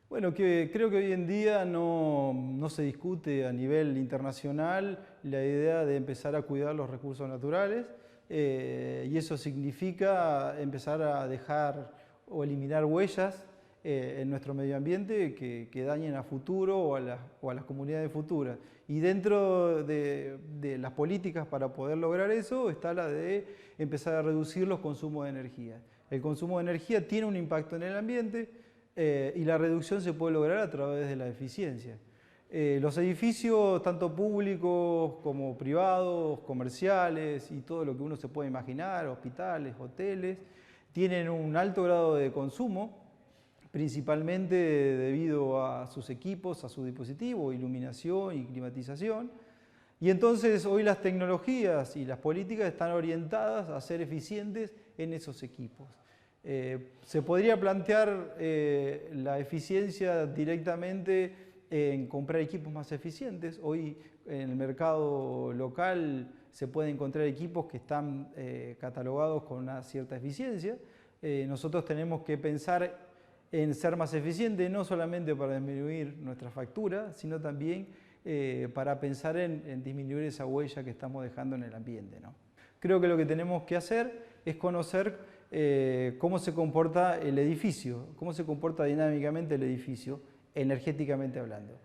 Bueno, creo que hoy en día no se discute a nivel internacional la idea de empezar a cuidar los recursos naturales, y eso significa empezar a dejar o eliminar huellas en nuestro medio ambiente que dañen a futuro o a las comunidades futuras. Y dentro de las políticas para poder lograr eso está la de empezar a reducir los consumos de energía. El consumo de energía tiene un impacto en el ambiente, y la reducción se puede lograr a través de la eficiencia. Los edificios, tanto públicos como privados, comerciales y todo lo que uno se puede imaginar, hospitales, hoteles, tienen un alto grado de consumo, principalmente debido a sus equipos, a su dispositivo, iluminación y climatización. Y entonces hoy las tecnologías y las políticas están orientadas a ser eficientes en esos equipos. Se podría plantear la eficiencia directamente en comprar equipos más eficientes. Hoy en el mercado local se pueden encontrar equipos que están catalogados con una cierta eficiencia. Nosotros tenemos que pensar en ser más eficientes, no solamente para disminuir nuestra factura, sino también para pensar en disminuir esa huella que estamos dejando en el ambiente, ¿no? Creo que lo que tenemos que hacer es conocer cómo se comporta el edificio, cómo se comporta dinámicamente el edificio, energéticamente hablando.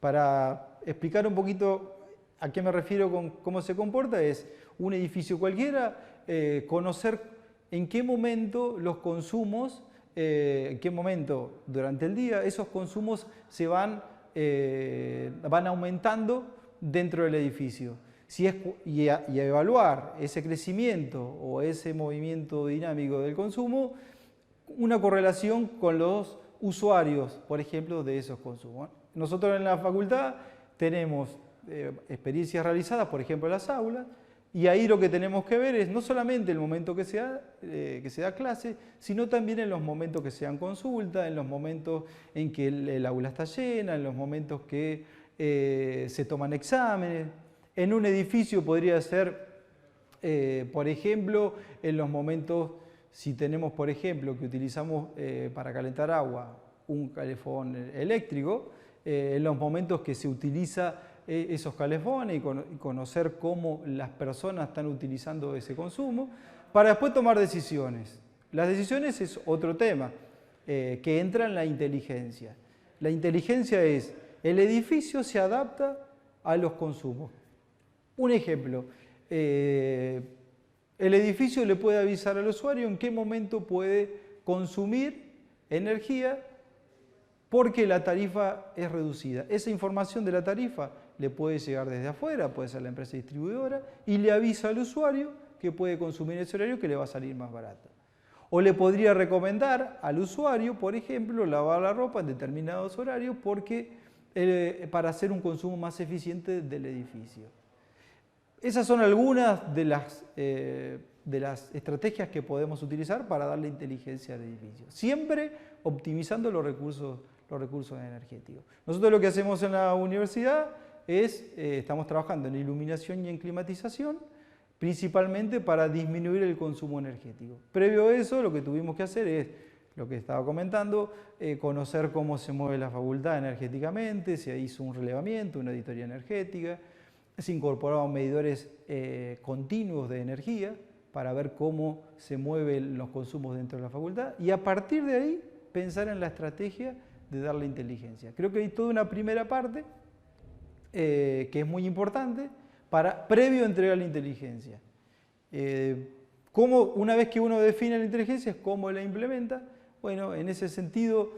Para explicar un poquito a qué me refiero con cómo se comporta, es un edificio cualquiera, conocer en qué momento los consumos, en qué momento durante el día esos consumos se van aumentando dentro del edificio. Y a evaluar ese crecimiento o ese movimiento dinámico del consumo, una correlación con los usuarios, por ejemplo, de esos consumos. Nosotros en la facultad tenemos experiencias realizadas, por ejemplo, en las aulas, y ahí lo que tenemos que ver es no solamente el momento que se da clase, sino también en los momentos que se dan consultas, en los momentos en que el aula está llena, en los momentos que se toman exámenes. En un edificio podría ser, por ejemplo, en los momentos, si tenemos, por ejemplo, que utilizamos para calentar agua un calefón eléctrico, en los momentos que se utiliza esos calefones y conocer cómo las personas están utilizando ese consumo, para después tomar decisiones. Las decisiones es otro tema que entra en la inteligencia. La inteligencia es, el edificio se adapta a los consumos. Un ejemplo, el edificio le puede avisar al usuario en qué momento puede consumir energía porque la tarifa es reducida. Esa información de la tarifa le puede llegar desde afuera, puede ser la empresa distribuidora, y le avisa al usuario que puede consumir ese horario que le va a salir más barato. O le podría recomendar al usuario, por ejemplo, lavar la ropa en determinados horarios para hacer un consumo más eficiente del edificio. Esas son algunas de las estrategias que podemos utilizar para darle inteligencia al edificio, siempre optimizando los recursos energéticos. Nosotros lo que hacemos en la universidad es, estamos trabajando en iluminación y en climatización, principalmente para disminuir el consumo energético. Previo a eso, lo que tuvimos que hacer es, lo que estaba comentando, conocer cómo se mueve la facultad energéticamente, se hizo un relevamiento, una auditoría energética, se incorporaron medidores continuos de energía para ver cómo se mueven los consumos dentro de la facultad y a partir de ahí pensar en la estrategia de darle inteligencia. Creo que hay toda una primera parte que es muy importante previo a entregar la inteligencia. Una vez que uno define la inteligencia, es cómo la implementa. Bueno, en ese sentido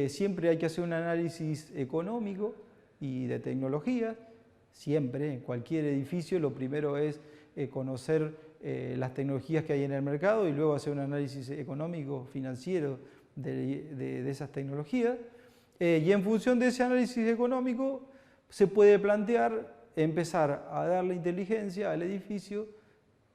siempre hay que hacer un análisis económico y de tecnología. Siempre, en cualquier edificio, lo primero es conocer las tecnologías que hay en el mercado y luego hacer un análisis económico, financiero de esas tecnologías. Y en función de ese análisis económico se puede plantear empezar a darle inteligencia al edificio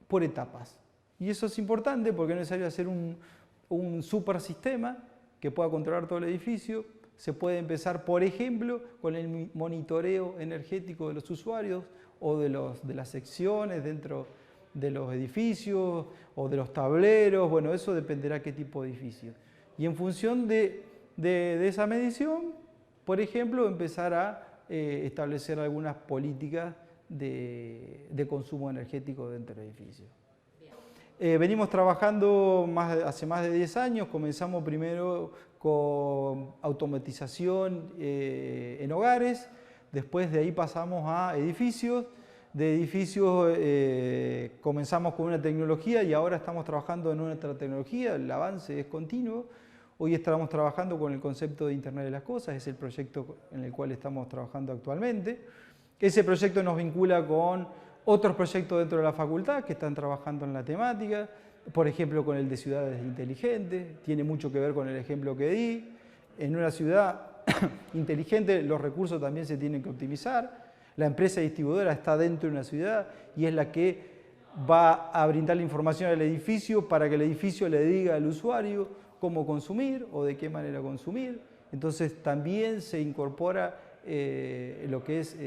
por etapas. Y eso es importante porque es necesario hacer un super sistema que pueda controlar todo el edificio. Se puede empezar, por ejemplo, con el monitoreo energético de los usuarios o de las secciones dentro de los edificios o de los tableros. Bueno, eso dependerá qué tipo de edificio. Y en función de esa medición, por ejemplo, empezar a establecer algunas políticas de consumo energético dentro del edificio. Venimos trabajando hace más de 10 años, comenzamos primero con automatización en hogares, después de ahí pasamos a edificios, de edificios comenzamos con una tecnología y ahora estamos trabajando en otra tecnología, el avance es continuo. Hoy estamos trabajando con el concepto de Internet de las Cosas, es el proyecto en el cual estamos trabajando actualmente. Ese proyecto nos vincula con otros proyectos dentro de la facultad que están trabajando en la temática, por ejemplo con el de ciudades inteligentes, tiene mucho que ver con el ejemplo que di. En una ciudad inteligente los recursos también se tienen que optimizar, la empresa distribuidora está dentro de una ciudad y es la que va a brindar la información al edificio para que el edificio le diga al usuario cómo consumir o de qué manera consumir. Entonces también se incorpora lo que es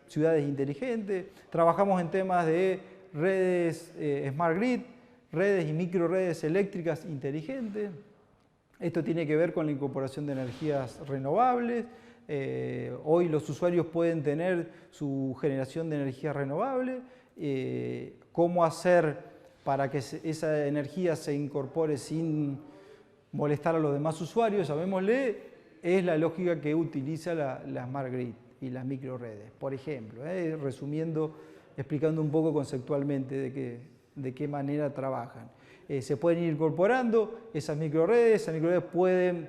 ciudades inteligentes. Trabajamos en temas de redes Smart Grid, redes y microredes eléctricas inteligentes. Esto tiene que ver con la incorporación de energías renovables. Hoy los usuarios pueden tener su generación de energía renovable. ¿Cómo hacer para que esa energía se incorpore sin molestar a los demás usuarios? Llamémosle, es la lógica que utiliza la Smart Grid y las microredes, por ejemplo, resumiendo, explicando un poco conceptualmente de qué manera trabajan. Se pueden ir incorporando esas microredes pueden,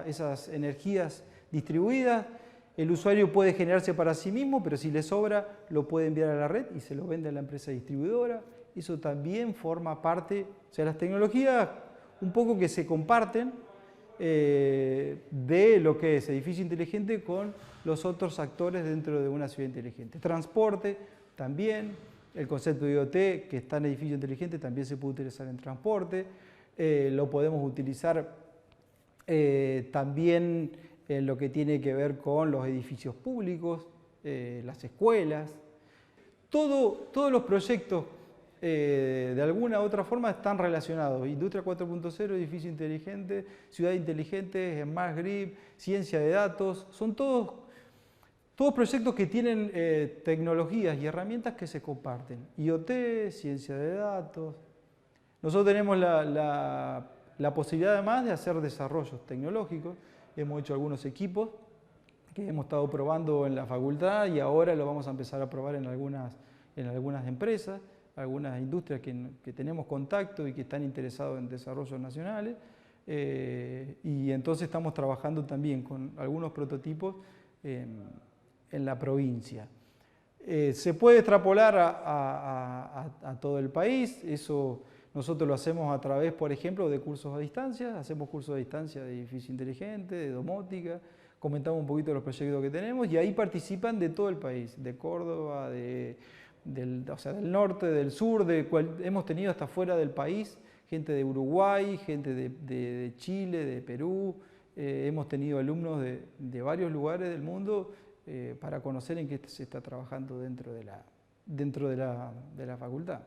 esas energías distribuidas. El usuario puede generarse para sí mismo, pero si le sobra lo puede enviar a la red y se lo vende a la empresa distribuidora. Eso también forma parte, o sea, las tecnologías un poco que se comparten de lo que es edificio inteligente con los otros actores dentro de una ciudad inteligente. Transporte también, el concepto de IoT que está en edificio inteligente también se puede utilizar en transporte, lo podemos utilizar también en lo que tiene que ver con los edificios públicos, las escuelas. Todos los proyectos de alguna u otra forma están relacionados. Industria 4.0, edificio inteligente, ciudad inteligente, Smart Grid, ciencia de datos, son todos proyectos que tienen tecnologías y herramientas que se comparten. IoT, ciencia de datos. Nosotros tenemos la posibilidad además de hacer desarrollos tecnológicos. Hemos hecho algunos equipos que hemos estado probando en la facultad y ahora lo vamos a empezar a probar en algunas empresas, algunas industrias que tenemos contacto y que están interesados en desarrollos nacionales. Y entonces estamos trabajando también con algunos prototipos en la provincia. Se puede extrapolar a todo el país, eso nosotros lo hacemos a través, por ejemplo, de cursos a distancia, hacemos cursos a distancia de edificio inteligente, de domótica, comentamos un poquito de los proyectos que tenemos y ahí participan de todo el país, de Córdoba, del norte, del sur, hemos tenido hasta fuera del país, gente de Uruguay, gente de Chile, de Perú, hemos tenido alumnos de varios lugares del mundo para conocer en qué se está trabajando dentro de la facultad.